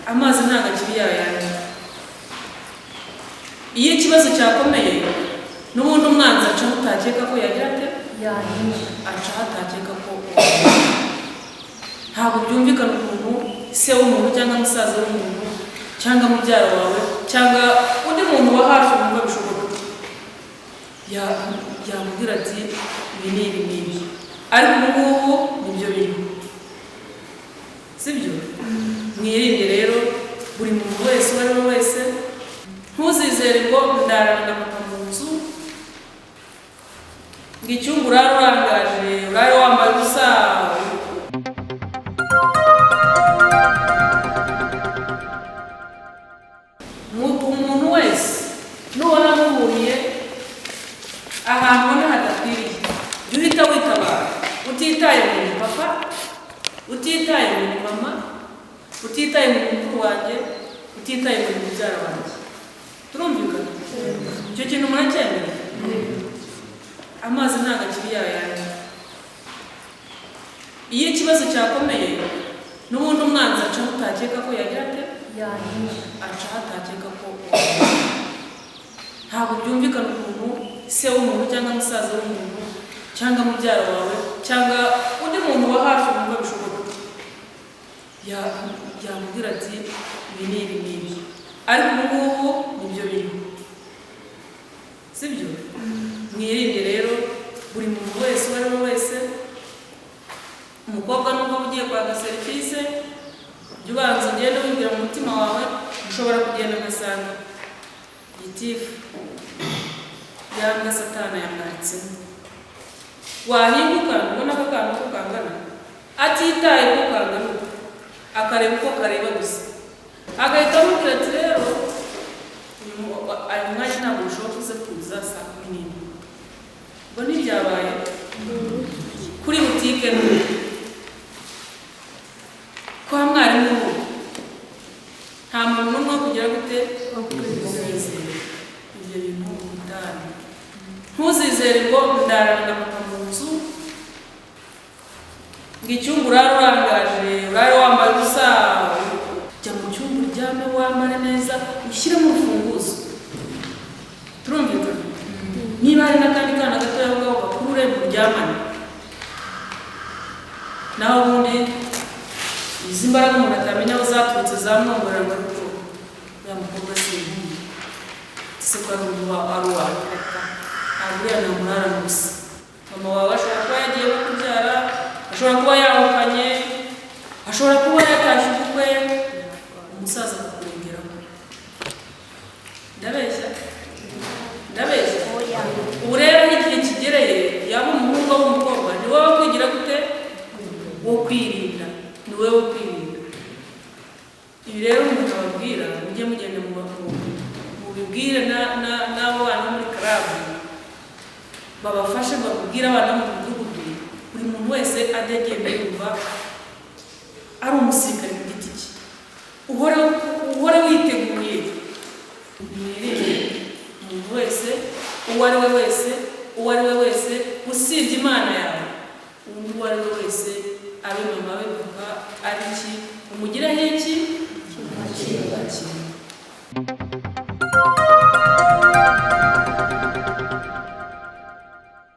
amazi ntago akiri yayandi. Iyo ikibazo cyakomeye n'ubundi umwanzi acaho utakeka ko yagira ate acaho atakeka ko ntabwo byumvikana ukuntu se w'umuntu cyangwa musaza w'umuntu cyangwa mubyara wawe cyangwa undi muntu wa hafi wumva bishoboka yamubwira ati ibi ni ibi n'ibi, ariko ubu nibyo bintu sibyo. Mwirinde rero buri muntu wese uwo ari we wese, ntuzizere ngo ndarana na papa mu nzu ngo icyumba urare urangaje urare wambaye ubusa. Umuntu wese nubona muhuriye ahantu ubona hadakwiriye, jya uhita witabara, utitaye mu papa, utitaye mu mama, utitaye mu mukuru wanjye, utitaye mu mubyara wanjye. Turumvikana? Icyo kintu muracyemera? Amazi ntago akiri yayandi. Iyo ikibazo cyakomeye n'ubundi umwanzi acaho utakeka ko yagira ate acaho atakeka ko ntabwo byumvikana ukuntu se w'umuntu cyangwa musaza w'umuntu cyangwa mubyara wawe cyangwa undi muntu wa hafi wumva bishoboka yamubwira ati ibi ni ibi n'ibi, ariko ubu nibyo bintu sibyo. Mwirinde rero buri muntu wese uwo ari we wese. Umukobwa nubwo ugiye kwaka serivisi, jya ubanza ugenda wibwira mu mutima wawe, ushobora kugenda ugasanga gitifu yanga satana yamwanditsemo. Wahinduka ubona ko akantu ko kangana atitaye ko kangana, akareba uko kareba gusa, agahita amubwira ati rero ayo mwanya ntabwo ushobora kuza kuza saa 11. Ngo ntibyabaye kuri butike kwa mwarimu nta muntu n'umwe kugira gute kwizera ibyo bintu bitanu. Ntuzizere ngo ndarana na papa mu nzu ngo icyumba urare urangaje urare wambaye ubusa. Jya mu cyumba uryame wambare neza, ushyiremo urufunguzo. Turumvikana? Niba hari n'akandi kana gatoya aho ngaho gakurure muryamane, naho ubundi izi mbaraga umuntu atamenya aho zaturutse zamwongorera ngo ariko ya mukobwa si inkumi se ko ari uwawe ntabwo uriya namurara gusa. Mama wawe ashobora kuba yagiye kubyara, ashobora kuba yahukanye, ashobora kuba yatashye ubukwe, umusaza akakurengeraho. Ndabeshya? Ubu rero igihe kigereye yaba umuhungu waba umukobwa, ni wowe kwigira gute wo kwirinda, ni wowe wo kwirinda. Ibi rero umuntu ababwira mujye mugenda mubibwire n'abo bana muri karabu babafashe, babibwire abana mu mudugudu. Buri muntu wese ajya agenda yumva ari umusirikare ku giti cye, uhore witeguye. Mwirinde umuntu wese uwo ari we wese usibye Imana yawe, undi uwo ari we wese, abe mama, abe papa, ari iki umugireho iki